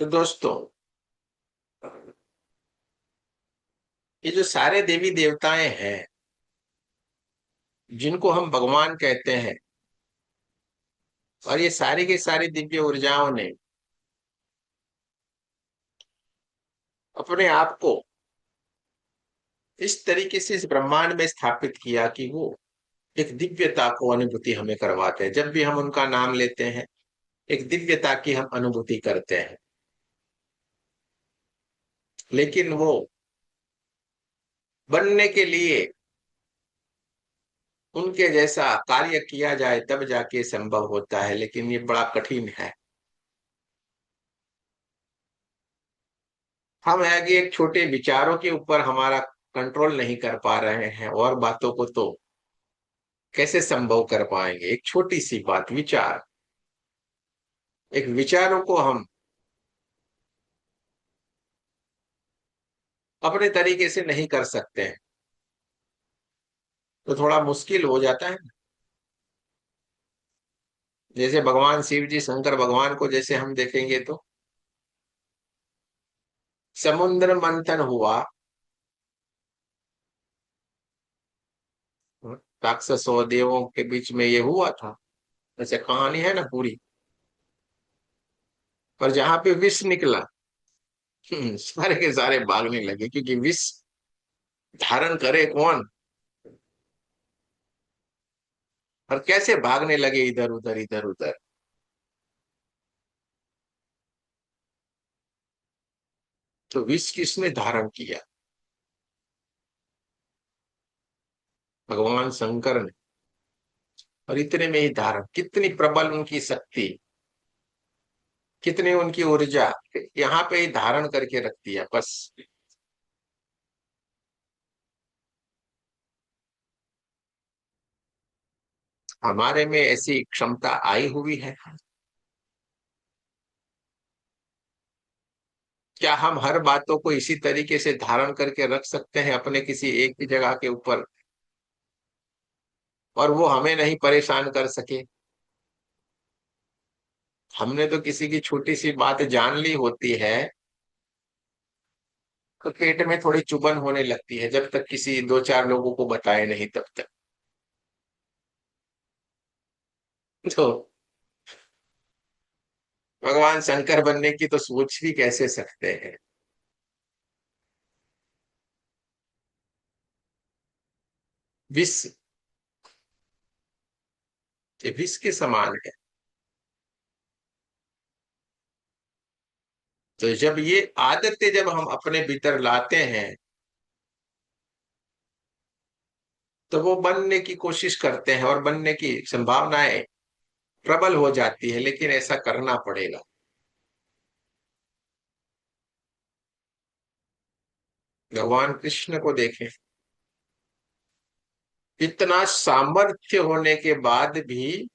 तो दोस्तों, ये जो सारे देवी देवताएं हैं जिनको हम भगवान कहते हैं, और ये सारी की सारी दिव्य ऊर्जाओं ने अपने आप को इस तरीके से इस ब्रह्मांड में स्थापित किया कि वो एक दिव्यता को अनुभूति हमें करवाते हैं। जब भी हम उनका नाम लेते हैं, एक दिव्यता की हम अनुभूति करते हैं। लेकिन वो बनने के लिए उनके जैसा कार्य किया जाए तब जाके संभव होता है, लेकिन ये बड़ा कठिन है। हम है कि एक छोटे विचारों के ऊपर हमारा कंट्रोल नहीं कर पा रहे हैं, और बातों को तो कैसे संभव कर पाएंगे। एक छोटी सी बात, विचार, एक विचारों को हम अपने तरीके से नहीं कर सकते हैं, तो थोड़ा मुश्किल हो जाता है। जैसे भगवान शिव जी, शंकर भगवान को जैसे हम देखेंगे तो समुद्र मंथन हुआ, राक्षसों और देवों के बीच में ये हुआ था, जैसे कहानी है ना पूरी। पर जहां पे विष निकला, सारे के सारे भागने लगे, क्योंकि विष धारण करे कौन, और कैसे भागने लगे इधर उधर इधर उधर। तो विष किसने धारण किया? भगवान शंकर ने। और इतने में ही धारण, कितनी प्रबल उनकी शक्ति, कितनी उनकी ऊर्जा, यहाँ पे ही धारण करके रख दिया बस। हमारे में ऐसी क्षमता आई हुई है? क्या हम हर बातों को इसी तरीके से धारण करके रख सकते हैं अपने किसी एक भी जगह के ऊपर, और वो हमें नहीं परेशान कर सके? हमने तो किसी की छोटी सी बात जान ली होती है तो पेट में थोड़ी चुभन होने लगती है, जब तक किसी दो चार लोगों को बताए नहीं तब तक। तो भगवान शंकर बनने की तो सोच भी कैसे सकते हैं? विष, ये विष के समान है। तो जब ये आदतें जब हम अपने भीतर लाते हैं, तो वो बनने की कोशिश करते हैं और बनने की संभावनाएं प्रबल हो जाती है, लेकिन ऐसा करना पड़ेगा। भगवान कृष्ण को देखें, इतना सामर्थ्य होने के बाद भी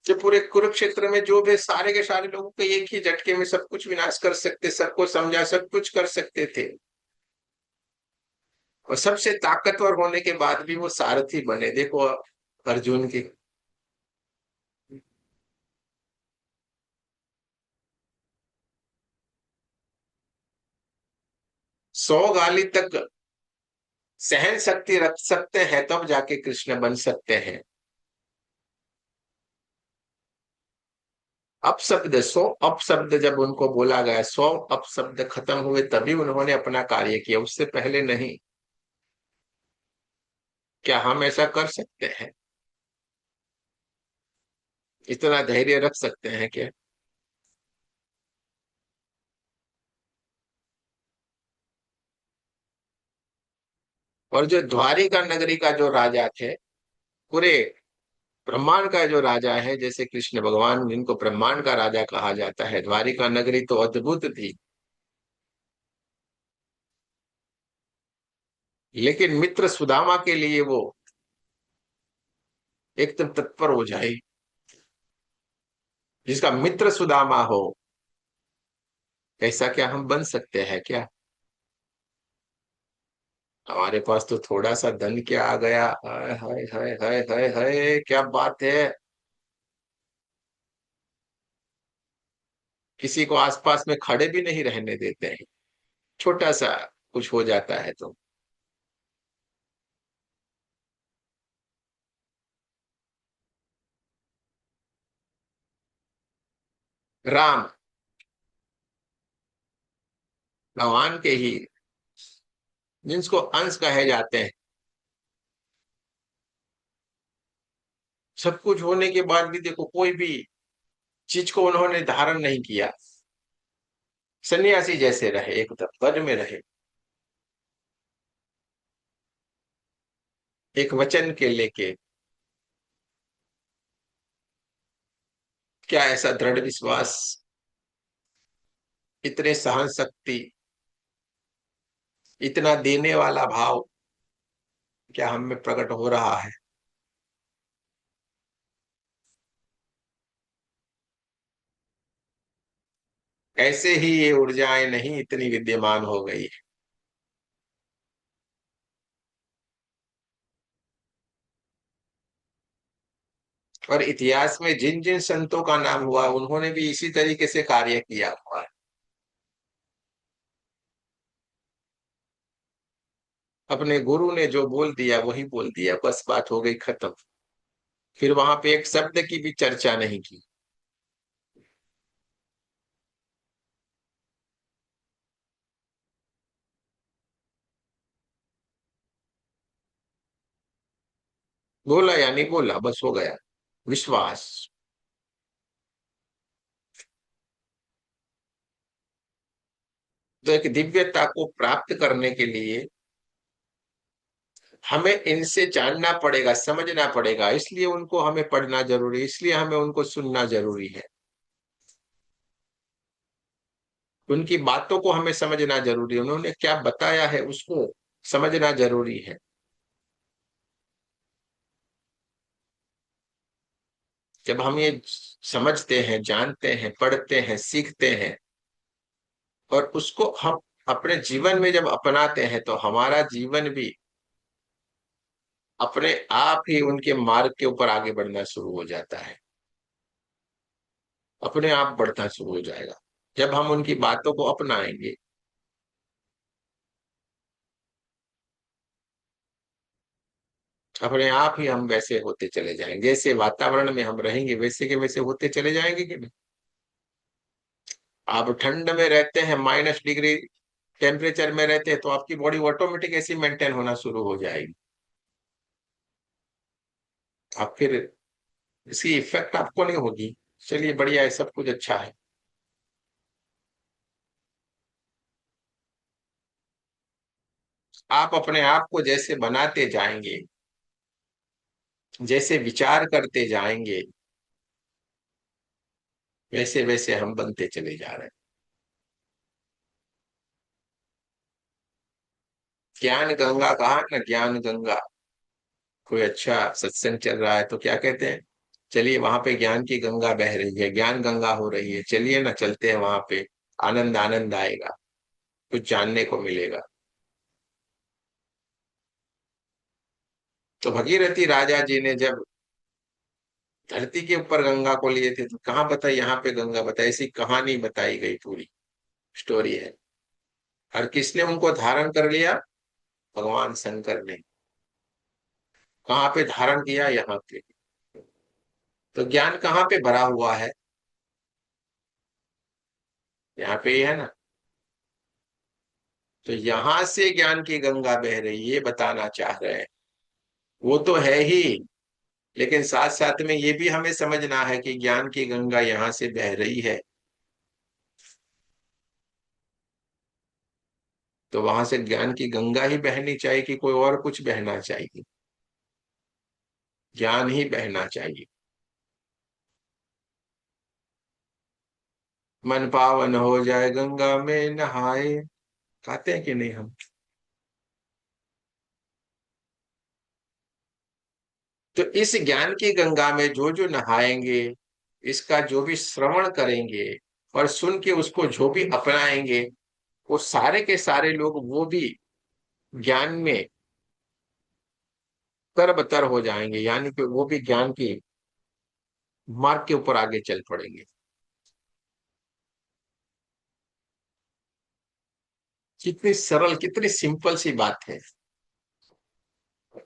जो पूरे कुरुक्षेत्र में जो भी सारे के सारे लोगों को एक ही झटके में सब कुछ विनाश कर सकते, सबको समझा, सब कुछ कर सकते थे, और सबसे ताकतवर होने के बाद भी वो सारथी बने। देखो अर्जुन की 100 गाली तक सहन शक्ति रख सकते हैं, तब जाके कृष्ण बन सकते हैं। अपशब्द, 100 अपशब्द जब उनको बोला गया, 100 अपशब्द खत्म हुए तभी उन्होंने अपना कार्य किया, उससे पहले नहीं। क्या हम ऐसा कर सकते हैं? इतना धैर्य रख सकते हैं क्या? और जो द्वारिका नगरी का जो राजा थे, पूरे ब्रह्मांड का जो राजा है, जैसे कृष्ण भगवान जिनको ब्रह्मांड का राजा कहा जाता है, द्वारिका नगरी तो अद्भुत थी। लेकिन मित्र सुदामा के लिए वो एकदम तत्पर हो जाए। जिसका मित्र सुदामा हो, ऐसा क्या हम बन सकते हैं क्या? हमारे पास तो थोड़ा सा धन क्या आ गया, हाय हाय हाय हाय हाय हाय, क्या बात है। किसी को आसपास में खड़े भी नहीं रहने देते हैं, छोटा सा कुछ हो जाता है तो। राम, भगवान के ही, जिसको अंश कहे जाते हैं। सब कुछ होने के बाद भी देखो, कोई भी चीज को उन्होंने धारण नहीं किया, सन्यासी जैसे रहे, एकदम वन में रहे, एक वचन के लेके। क्या ऐसा दृढ़ विश्वास, इतने सहन शक्ति, इतना देने वाला भाव क्या हम में प्रकट हो रहा है? ऐसे ही ये ऊर्जाएं नहीं इतनी विद्यमान हो गई है। और इतिहास में जिन जिन संतों का नाम हुआ, उन्होंने भी इसी तरीके से कार्य किया हुआ है। अपने गुरु ने जो बोल दिया वही बोल दिया, बस बात हो गई खत्म। फिर वहां पे एक शब्द की भी चर्चा नहीं की। बोला या नहीं बोला, बस हो गया। विश्वास। तो एक दिव्यता को प्राप्त करने के लिए हमें इनसे जानना पड़ेगा, समझना पड़ेगा, इसलिए उनको हमें पढ़ना जरूरी है, इसलिए हमें उनको सुनना जरूरी है। उनकी बातों को हमें समझना जरूरी है, उन्होंने क्या बताया है उसको समझना जरूरी है। जब हम ये समझते हैं, जानते हैं, पढ़ते हैं, सीखते हैं, और उसको हम अपने जीवन में जब अपनाते हैं, तो हमारा जीवन भी अपने आप ही उनके मार्ग के ऊपर आगे बढ़ना शुरू हो जाता है। अपने आप बढ़ना शुरू हो जाएगा जब हम उनकी बातों को अपनाएंगे। अपने आप ही हम वैसे होते चले जाएंगे, जैसे वातावरण में हम रहेंगे वैसे के वैसे होते चले जाएंगे कि नहीं। आप ठंड में रहते हैं, -डिग्री टेम्परेचर में रहते हैं, तो आपकी बॉडी ऑटोमेटिक ऐसी मेंटेन होना शुरू हो जाएगी। आप फिर इसकी इफेक्ट आपको नहीं होगी। चलिए बढ़िया है, सब कुछ अच्छा है। आप अपने आप को जैसे बनाते जाएंगे, जैसे विचार करते जाएंगे, वैसे वैसे हम बनते चले जा रहे हैं। ज्ञान गंगा कहा ना, ज्ञान गंगा। कोई अच्छा सत्संग चल रहा है तो क्या कहते हैं, चलिए वहां पे ज्ञान की गंगा बह रही है, ज्ञान गंगा हो रही है, चलिए ना चलते हैं वहां पे। आनंद आनंद आएगा, कुछ जानने को मिलेगा। तो भगीरथी राजा जी ने जब धरती के ऊपर गंगा को लिए थे, तो कहाँ बताई, यहाँ पे गंगा बताई, ऐसी कहानी बताई गई, पूरी स्टोरी है। और किसने उनको धारण कर लिया? भगवान शंकर ने। कहाँ पे धारण किया? यहाँ पे। तो ज्ञान कहाँ पे भरा हुआ है? यहाँ पे ही है ना। तो यहां से ज्ञान की गंगा बह रही है, ये बताना चाह रहे हैं। वो तो है ही, लेकिन साथ साथ में ये भी हमें समझना है कि ज्ञान की गंगा यहाँ से बह रही है, तो वहां से ज्ञान की गंगा ही बहनी चाहिए कि कोई और कुछ बहना चाहिए? ज्ञान ही बहना चाहिए। मन पावन हो जाए गंगा में नहाए, कहते हैं कि नहीं हम? तो इस ज्ञान की गंगा में जो जो नहाएंगे, इसका जो भी श्रवण करेंगे और सुन के उसको जो भी अपनाएंगे, वो सारे के सारे लोग वो भी ज्ञान में तरबतर हो जाएंगे, यानी कि वो भी ज्ञान की मार्ग के ऊपर आगे चल पड़ेंगे। कितनी सरल, कितनी सिंपल सी बात है,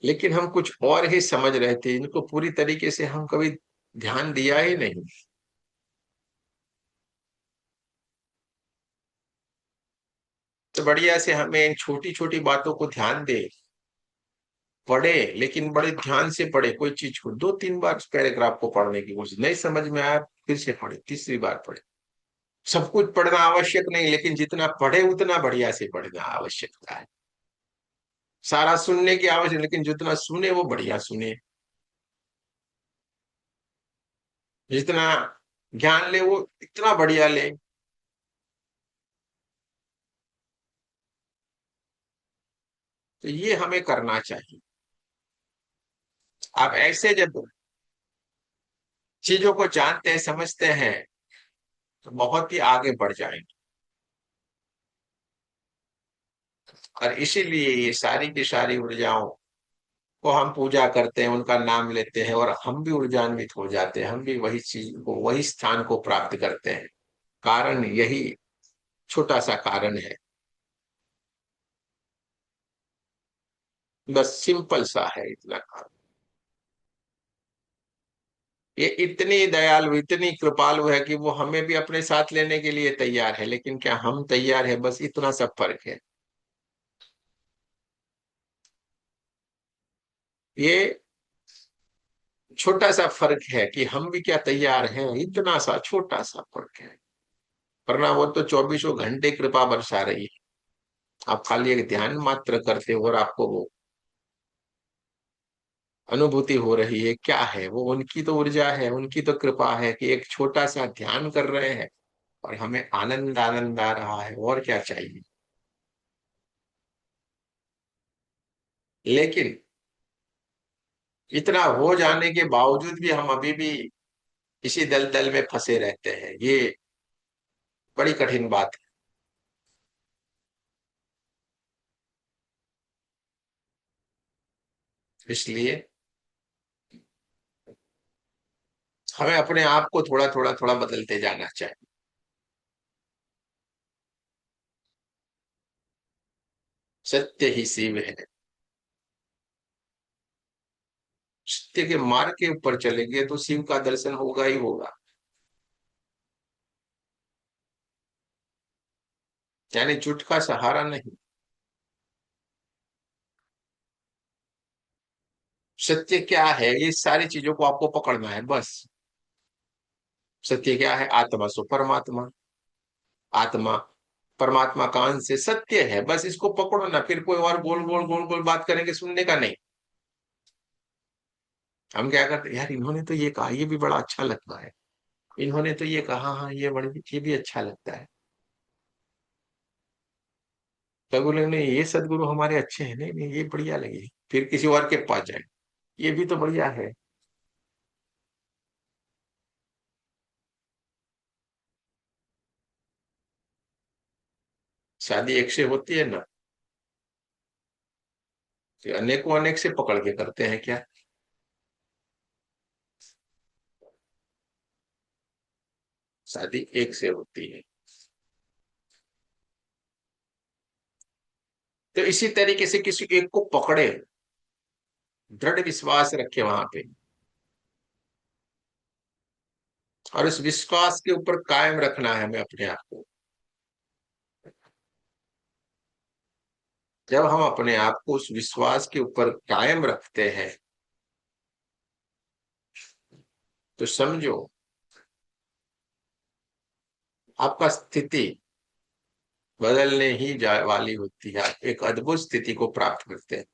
लेकिन हम कुछ और ही समझ रहे थे, इनको पूरी तरीके से हम कभी ध्यान दिया ही नहीं। तो बढ़िया से हमें इन छोटी छोटी बातों को ध्यान दे, पढ़े, लेकिन बड़े ध्यान से पढ़े। कोई चीज को 2-3 बार उस पैराग्राफ को पढ़ने की कोशिश, नहीं समझ में आया फिर से पढ़े, तीसरी बार पढ़े। सब कुछ पढ़ना आवश्यक नहीं, लेकिन जितना पढ़े उतना बढ़िया से पढ़ना आवश्यकता है। सारा सुनने की आवश्यक, लेकिन जितना सुने वो बढ़िया सुने। जितना ज्ञान ले वो इतना बढ़िया ले। तो ये हमें करना चाहिए। आप ऐसे जब चीजों को जानते हैं, समझते हैं, तो बहुत ही आगे बढ़ जाएंगे। और इसीलिए ये सारी की सारी ऊर्जाओं को हम पूजा करते हैं, उनका नाम लेते हैं, और हम भी ऊर्जान्वित हो जाते हैं, हम भी वही चीज को, वही स्थान को प्राप्त करते हैं। कारण यही छोटा सा कारण है, बस सिंपल सा है इतना कारण। ये इतनी दयालु, इतनी कृपालु है कि वो हमें भी अपने साथ लेने के लिए तैयार है, लेकिन क्या हम तैयार है? बस इतना सब फर्क है। ये छोटा सा फर्क है कि हम भी क्या तैयार हैं, इतना सा छोटा सा फर्क है। वरना वो तो 24 घंटे कृपा बरसा रही है। आप खाली एक ध्यान मात्र करते हो और आपको वो अनुभूति हो रही है। क्या है वो? उनकी तो ऊर्जा है, उनकी तो कृपा है कि एक छोटा सा ध्यान कर रहे हैं और हमें आनंद आनंद आ रहा है, और क्या चाहिए। लेकिन इतना हो जाने के बावजूद भी हम अभी भी इसी दलदल में फंसे रहते हैं, ये बड़ी कठिन बात है। इसलिए हमें अपने आप को थोड़ा थोड़ा थोड़ा बदलते जाना चाहिए। सत्य ही शिव है। सत्य के मार्ग के ऊपर चलेंगे तो शिव का दर्शन होगा ही होगा। यानी झूठ का सहारा नहीं। सत्य क्या है? ये सारी चीजों को आपको पकड़ना है बस। सत्य क्या है? आत्मा सो परमात्मा। आत्मा परमात्मा का अंश से सत्य है, बस इसको पकड़ो ना, फिर कोई और गोल गोल गोल गोल बात करेंगे, सुनने का नहीं। हम क्या करते हैं, यार इन्होंने तो ये कहा, ये भी बड़ा अच्छा लगता है। इन्होंने तो ये कहा, हाँ ये बड़ी, ये भी अच्छा लगता है। तब बोले नहीं, ये सदगुरु हमारे अच्छे हैं, नहीं नहीं ये बढ़िया लगे, फिर किसी और के पास जाए, ये भी तो बढ़िया है। शादी एक से होती है ना, तो अनेकों अनेक से पकड़ के करते हैं क्या? शादी एक से होती है। तो इसी तरीके से किसी एक को पकड़े, दृढ़ विश्वास रखे वहां पे, और उस विश्वास के ऊपर कायम रखना है हमें अपने आप को। जब हम अपने आप को उस विश्वास के ऊपर कायम रखते हैं, तो समझो आपका स्थिति बदलने ही जा वाली होती है। आप एक अद्भुत स्थिति को प्राप्त करते हैं।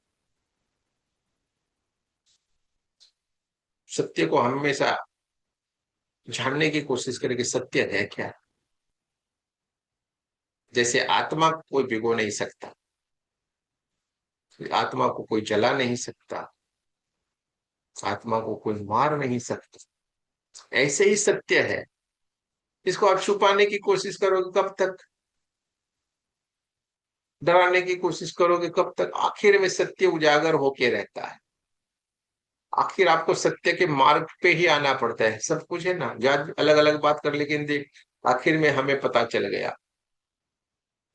सत्य को हमेशा जानने की कोशिश करें कि सत्य है क्या। जैसे आत्मा को कोई भिगो नहीं सकता, आत्मा को कोई जला नहीं सकता, आत्मा को कोई मार नहीं सकता, ऐसे ही सत्य है। इसको आप छुपाने की कोशिश करोगे कब तक? डराने की कोशिश करोगे कब तक? आखिर में सत्य उजागर होके रहता है। आखिर आपको सत्य के मार्ग पे ही आना पड़ता है। सब कुछ है ना, जज अलग अलग बात कर, लेकिन देख आखिर में हमें पता चल गया।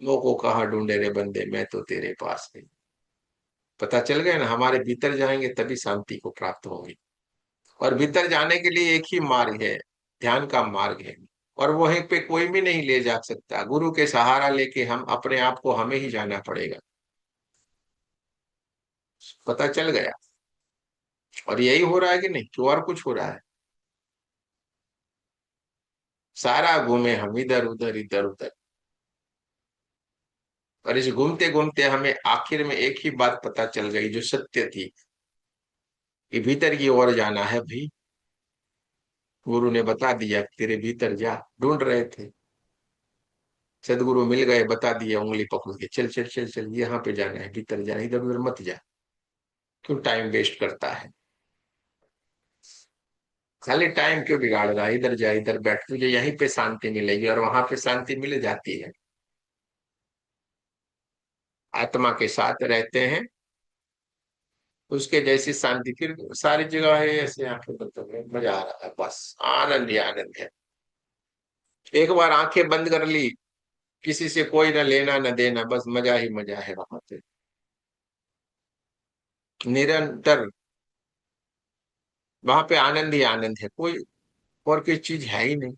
वो को कहाँ ढूंढे रे बंदे, मैं तो तेरे पास नहीं। पता चल गया ना, हमारे भीतर जाएंगे तभी शांति को प्राप्त होगी। और भीतर जाने के लिए एक ही मार्ग है, ध्यान का मार्ग है। और वहीं पे कोई भी नहीं ले जा सकता, गुरु के सहारा लेके हम अपने आप को हमें ही जाना पड़ेगा। पता चल गया। और यही हो रहा है कि नहीं, कि और कुछ हो रहा है? सारा घूमे हम इधर उधर इधर उधर। और इस घूमते घूमते हमें आखिर में एक ही बात पता चल गई जो सत्य थी, कि भीतर की ओर जाना है भाई। गुरु ने बता दिया कि तेरे भीतर जा। ढूंढ रहे थे, सदगुरु मिल गए, बता दिया उंगली पकड़ के, चल चल चल चल, यहाँ पे जाना है, भीतर जाना, इधर उधर मत जा। क्यों टाइम वेस्ट करता है? खाली टाइम क्यों बिगाड़ रहा है? इधर जा, इधर बैठ, तुझे यहीं पे शांति मिलेगी, और वहां पे शांति मिल जाती है। आत्मा के साथ रहते हैं, उसके जैसी शांति फिर सारी जगह है। ऐसे आंखें बंद कर लो, मजा आ रहा है, बस आनंद ही आनंद है। एक बार आंखें बंद कर ली, किसी से कोई न लेना न देना, बस मजा ही मजा है वहां पे। निरंतर वहां पे आनंद ही आनंद है, कोई और कोई चीज है ही नहीं।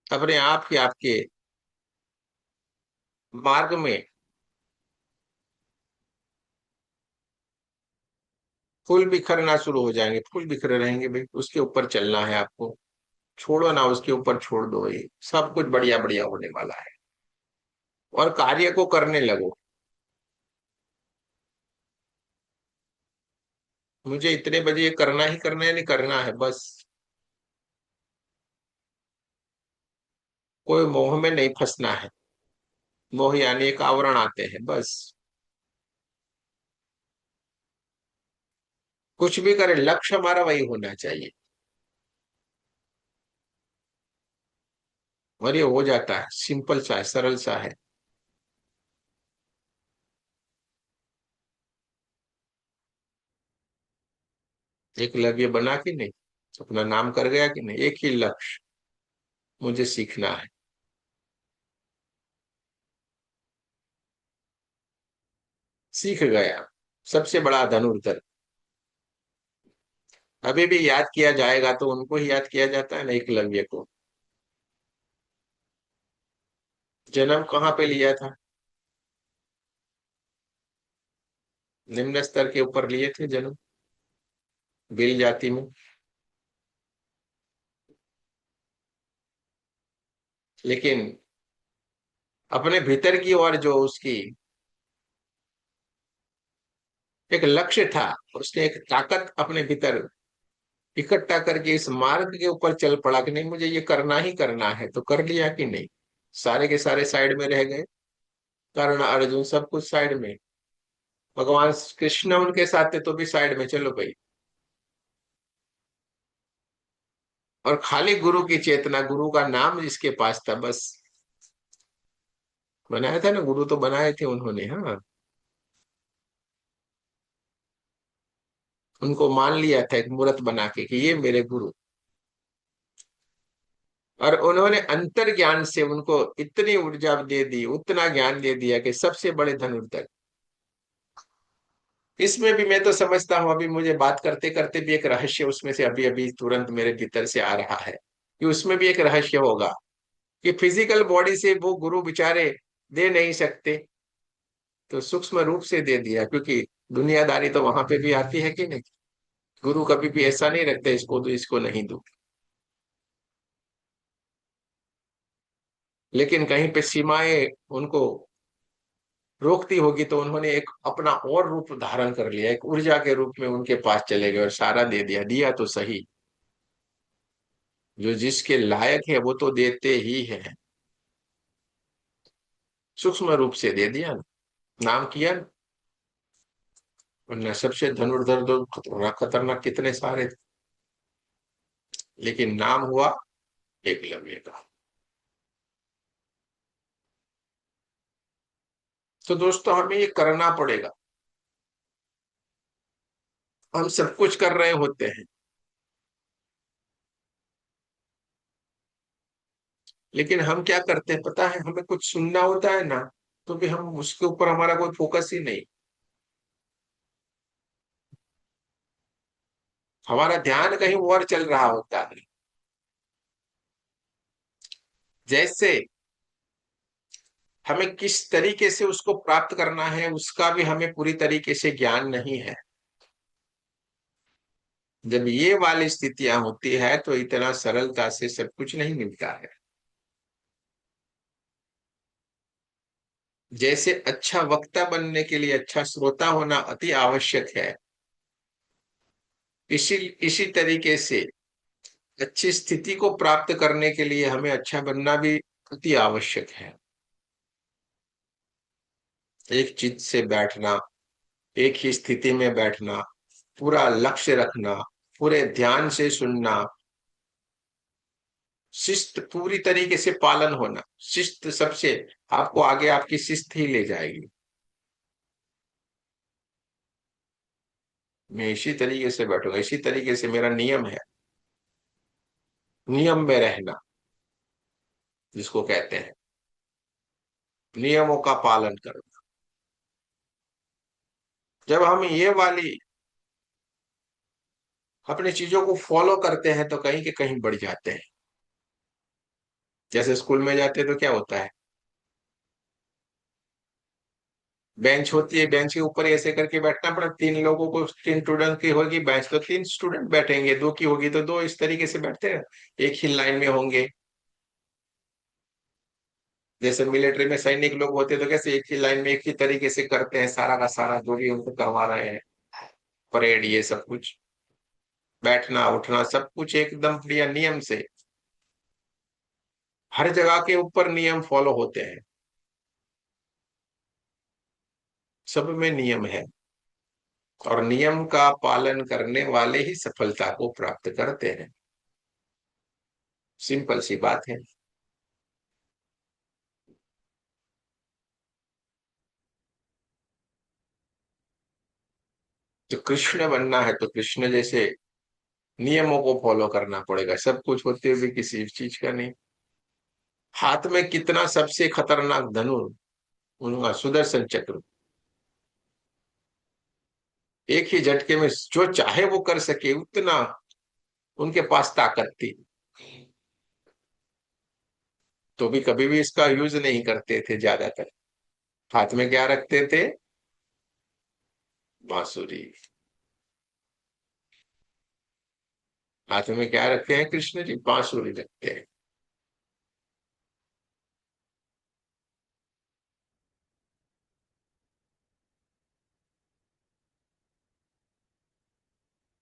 अपने आप ही आपके मार्ग में फूल बिखरना शुरू हो जाएंगे, फूल बिखरे रहेंगे भाई, उसके ऊपर चलना है आपको। छोड़ो ना, उसके ऊपर छोड़ दो, ये सब कुछ बढ़िया बढ़िया होने वाला है। और कार्य को करने लगो। मुझे इतने बजे ये करना ही करना है, नहीं करना है बस। कोई मोह में नहीं फंसना है। मोह यानी एक आवरण आते हैं बस। कुछ भी करे, लक्ष्य हमारा वही होना चाहिए। और ये हो जाता है, सिंपल सा है, सरल सा है। एक लक्ष्य बना कि नहीं, अपना नाम कर गया कि नहीं, एक ही लक्ष्य, मुझे सीखना है। सीख गया, सबसे बड़ा धनुर्धर। अभी भी याद किया जाएगा तो उनको ही याद किया जाता है ना, एकलव्य को। जन्म कहाँ पे लिया था? निम्न स्तर के ऊपर लिए थे जन्म, बिल जाति में। लेकिन अपने भीतर की ओर जो उसकी एक लक्ष्य था, उसने एक ताकत अपने भीतर इकट्ठा करके इस मार्ग के ऊपर चल पड़ा कि नहीं, मुझे ये करना ही करना है, तो कर लिया कि नहीं। सारे के सारे साइड में रह गए, कर्ण अर्जुन सब कुछ साइड में। भगवान कृष्ण उनके साथ थे तो भी साइड में, चलो भाई। और खाली गुरु की चेतना, गुरु का नाम जिसके पास था बस। बनाया था ना, गुरु तो बनाए थे उन्होंने, हाँ। उनको मान लिया था एक मूर्त बना के कि ये मेरे गुरु। और उन्होंने अंतर ज्ञान से उनको इतनी ऊर्जा दे दी, उतना ज्ञान दे दिया कि सबसे बड़े धनुर्धर। इसमें भी मैं तो समझता हूं, अभी मुझे बात करते करते भी एक रहस्य उसमें से अभी अभी तुरंत मेरे भीतर से आ रहा है, कि उसमें भी एक रहस्य होगा, कि फिजिकल बॉडी से वो गुरु बेचारे दे नहीं सकते, तो सूक्ष्म रूप से दे दिया, क्योंकि दुनियादारी तो वहां पे भी आती है कि नहीं। गुरु कभी भी ऐसा नहीं रखते, इसको तो इसको नहीं दो। लेकिन कहीं पे सीमाएं उनको रोकती होगी, तो उन्होंने एक अपना और रूप धारण कर लिया, एक ऊर्जा के रूप में उनके पास चले गए और सारा दे दिया। दिया तो सही, जो जिसके लायक है वो तो देते ही है। सूक्ष्म रूप से दे दिया ना, नाम किया ना। वरना सबसे धनुर्धर तो खतरनाक खतरनाक कितने सारे थे, लेकिन नाम हुआ एकलव्य का। तो दोस्तों हमें ये करना पड़ेगा। हम सब कुछ कर रहे होते हैं, लेकिन हम क्या करते हैं पता है, हमें कुछ सुनना होता है ना, तो भी हम उसके ऊपर हमारा कोई फोकस ही नहीं, हमारा ध्यान कहीं और चल रहा होता है। जैसे हमें किस तरीके से उसको प्राप्त करना है उसका भी हमें पूरी तरीके से ज्ञान नहीं है। जब ये वाली स्थितियां होती है तो इतना सरलता से सब कुछ नहीं मिलता है। जैसे अच्छा वक्ता बनने के लिए अच्छा श्रोता होना अति आवश्यक है, इसी इसी तरीके से अच्छी स्थिति को प्राप्त करने के लिए हमें अच्छा बनना भी अति आवश्यक है। एक चित्त से बैठना, एक ही स्थिति में बैठना, पूरा लक्ष्य रखना, पूरे ध्यान से सुनना, शिस्त पूरी तरीके से पालन होना, शिस्त सबसे आपको आगे आपकी शिस्त ही ले जाएगी। मैं इसी तरीके से बैठूंगा, इसी तरीके से मेरा नियम है, नियम में रहना जिसको कहते हैं, नियमों का पालन करना। जब हम ये वाली अपनी चीजों को फॉलो करते हैं तो कहीं के कहीं बढ़ जाते हैं। जैसे स्कूल में जाते हैं तो क्या होता है, बेंच होती है, बेंच के ऊपर ऐसे करके बैठना पड़ा, तीन लोगों को, तीन स्टूडेंट की होगी बेंच तो तीन स्टूडेंट बैठेंगे, दो की होगी तो दो, इस तरीके से बैठते हैं, एक ही लाइन में होंगे। जैसे मिलिट्री में सैनिक लोग होते हैं तो कैसे एक ही लाइन में एक ही तरीके से करते हैं, सारा का सारा जो भी उनको करवा रहे हैं, परेड ये सब कुछ, बैठना उठना सब कुछ एकदम बढ़िया नियम से, हर जगह के ऊपर नियम फॉलो होते हैं, सब में नियम है। और नियम का पालन करने वाले ही सफलता को प्राप्त करते हैं। सिंपल सी बात है। जो कृष्ण बनना है तो कृष्ण जैसे नियमों को फॉलो करना पड़ेगा, सब कुछ होते हुए किसी चीज का नहीं। हाथ में कितना सबसे खतरनाक धनुष, उनका सुदर्शन चक्र, एक ही झटके में जो चाहे वो कर सके उतना उनके पास ताकत थी। तो भी कभी भी इसका यूज नहीं करते थे ज्यादातर। हाथ में क्या रखते थे, बांसुरी। हाथ में क्या रखते हैं कृष्ण जी, बांसुरी रखते हैं।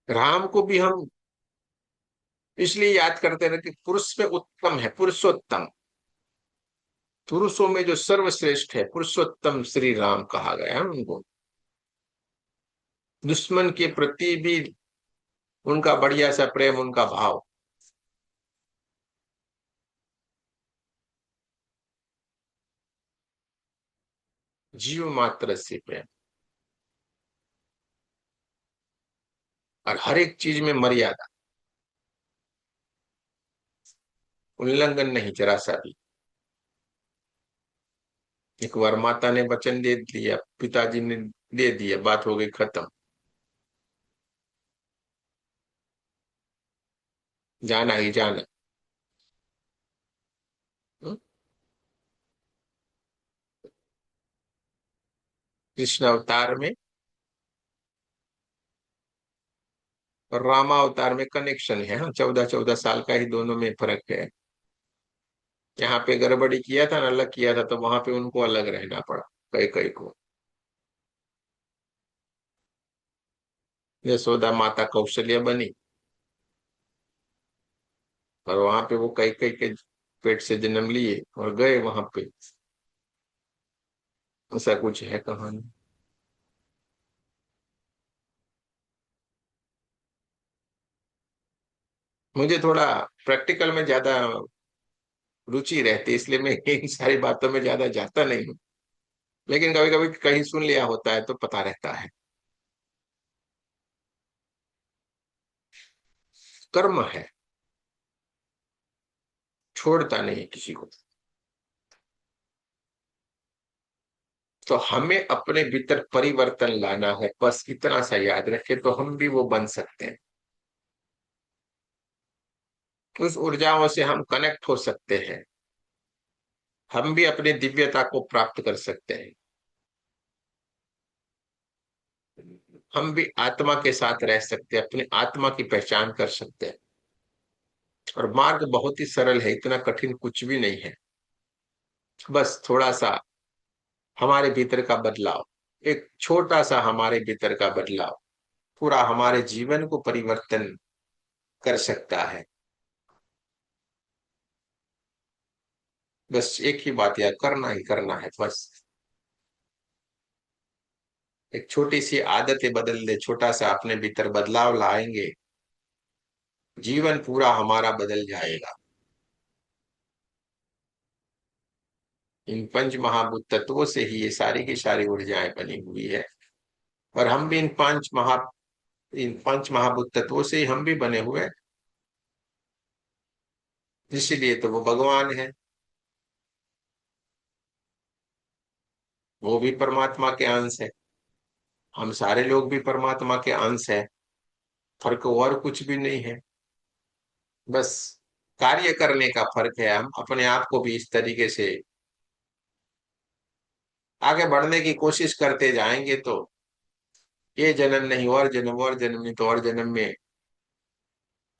राम को भी हम इसलिए याद करते रहे कि पुरुष में उत्तम है, पुरुषोत्तम, पुरुषों में जो सर्वश्रेष्ठ है, पुरुषोत्तम श्री राम कहा गया है उनको। दुश्मन के प्रति भी उनका बढ़िया सा प्रेम, उनका भाव, जीव मात्र से प्रेम, और हर एक चीज में मर्यादा, उल्लंघन नहीं जरा सा भी। एक बार माता ने वचन दे दिया, पिताजी ने दे दिया, बात हो गई खत्म, जाना ही जाना। हम्म? कृष्ण अवतार में और रामा अवतार में कनेक्शन है, हाँ, 14-14 साल का ही दोनों में फर्क है। यहाँ पे गड़बड़ी किया था ना, अलग किया था, तो वहां पे उनको अलग रहना पड़ा, कई कई को। यशोदा माता कौशल्या बनी, और वहां पे वो कई कई के पेट से जन्म लिए और गए वहां पे। ऐसा कुछ है कहानी। मुझे थोड़ा प्रैक्टिकल में ज्यादा रुचि रहती है, इसलिए मैं इन सारी बातों में ज्यादा जाता नहीं हूँ। लेकिन कभी कभी कहीं सुन लिया होता है तो पता रहता है। कर्म है, छोड़ता नहीं किसी को। तो हमें अपने भीतर परिवर्तन लाना है, बस इतना सा याद रखे तो हम भी वो बन सकते हैं। उस ऊर्जाओं से हम कनेक्ट हो सकते हैं, हम भी अपनी दिव्यता को प्राप्त कर सकते हैं, हम भी आत्मा के साथ रह सकते हैं, अपनी आत्मा की पहचान कर सकते हैं। और मार्ग बहुत ही सरल है, इतना कठिन कुछ भी नहीं है। बस थोड़ा सा हमारे भीतर का बदलाव, एक छोटा सा हमारे भीतर का बदलाव पूरा हमारे जीवन को परिवर्तन कर सकता है। बस एक ही बात यार, करना ही करना है बस। एक छोटी सी आदतें बदल दे, छोटा सा अपने भीतर बदलाव लाएंगे, जीवन पूरा हमारा बदल जाएगा। इन पंच महाभूत तत्वों से ही ये सारी की सारी ऊर्जाएं बनी हुई है। और हम भी इन पंच महाभूत तत्वों से ही हम भी बने हुए हैं। इसीलिए तो वो भगवान है, वो भी परमात्मा के अंश है, हम सारे लोग भी परमात्मा के अंश है। फर्क और कुछ भी नहीं है, बस कार्य करने का फर्क है। हम अपने आप को भी इस तरीके से आगे बढ़ने की कोशिश करते जाएंगे तो ये जन्म नहीं, और जन्म नहीं तो और जन्म में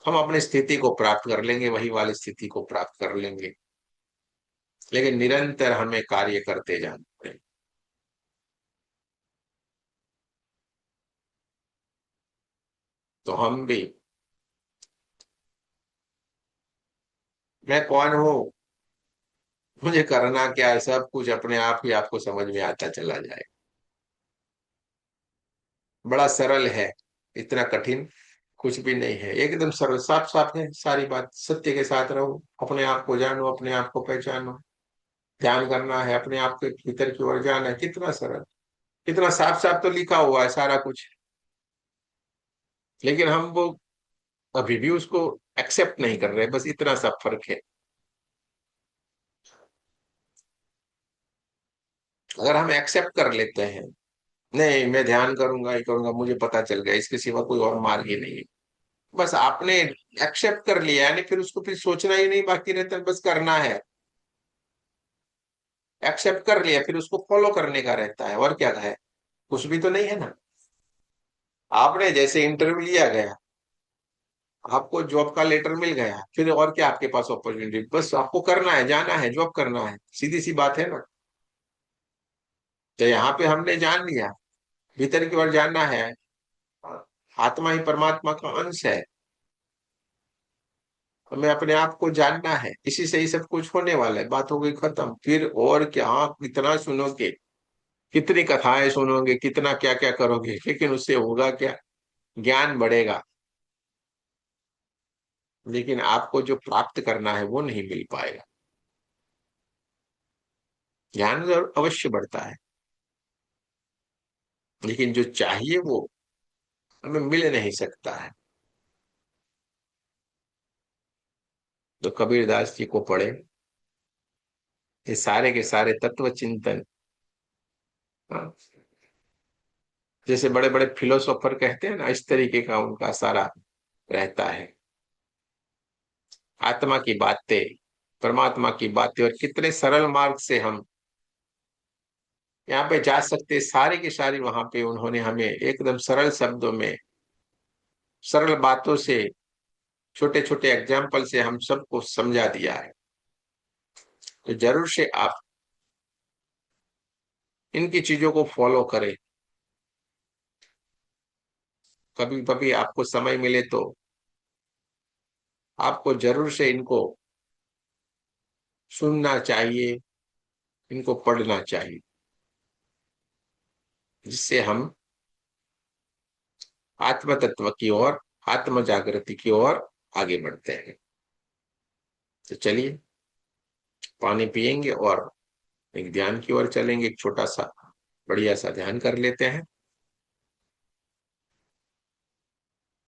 हम अपनी स्थिति को प्राप्त कर लेंगे, वही वाली स्थिति को प्राप्त कर लेंगे। लेकिन निरंतर हमें कार्य करते जाना पड़ेगा। तो हम भी, मैं कौन हूँ, मुझे करना क्या है, सब कुछ अपने आप ही आपको समझ में आता चला जाए। बड़ा सरल है, इतना कठिन कुछ भी नहीं है, एकदम सरल साफ साफ है सारी बात। सत्य के साथ रहो, अपने आप को जानो, अपने आप को पहचानो, ध्यान करना है, अपने आप के भीतर की ओर जाना है। कितना सरल, कितना साफ साफ तो लिखा हुआ है सारा कुछ। लेकिन हम वो अभी भी उसको एक्सेप्ट नहीं कर रहे, बस इतना सा फर्क है। अगर हम एक्सेप्ट कर लेते हैं, नहीं मैं ध्यान करूंगा ही करूंगा, मुझे पता चल गया इसके सिवा कोई और मार्ग ही नहीं है, बस आपने एक्सेप्ट कर लिया, यानी फिर उसको फिर सोचना ही नहीं बाकी रहता, बस करना है। एक्सेप्ट कर लिया, फिर उसको फॉलो करने का रहता है, और क्या है, कुछ भी तो नहीं है ना। आपने जैसे इंटरव्यू लिया गया, आपको जॉब का लेटर मिल गया, फिर और क्या आपके पास अपॉर्चुनिटी, बस आपको करना है, जाना है, जॉब करना है, सीधी सी बात है ना। तो यहाँ पे हमने जान लिया, भीतर की ओर जानना है, आत्मा ही परमात्मा का अंश है, हमें अपने आप को जानना है, इसी से ही सब कुछ होने वाला है, बात हो गई खत्म। फिर और क्या, आप कितना सुनोगे, कितनी कथाएं सुनोगे, कितना क्या क्या करोगे, लेकिन उससे होगा क्या, ज्ञान बढ़ेगा, लेकिन आपको जो प्राप्त करना है वो नहीं मिल पाएगा। ज्ञान जरूर अवश्य बढ़ता है, लेकिन जो चाहिए वो हमें मिल नहीं सकता है। तो कबीरदास जी को पढ़े, ये सारे के सारे तत्व चिंतन, हाँ, जैसे बड़े बड़े फिलोसोफर कहते हैं ना, इस तरीके का उनका सारा रहता है। आत्मा की बातें, परमात्मा की बातें, और कितने सरल मार्ग से हम यहाँ पे जा सकते हैं, सारी की सारी वहां पे उन्होंने हमें एकदम सरल शब्दों में, सरल बातों से, छोटे छोटे एग्जाम्पल से हम सबको समझा दिया है। तो जरूर से आप इनकी चीजों को फॉलो करें। कभी कभी आपको समय मिले तो आपको जरूर से इनको सुनना चाहिए, इनको पढ़ना चाहिए, जिससे हम आत्म तत्व की ओर, आत्म जागृति की ओर आगे बढ़ते हैं। तो चलिए, पानी पिएंगे और एक ध्यान की ओर चलेंगे, एक छोटा सा बढ़िया सा ध्यान कर लेते हैं।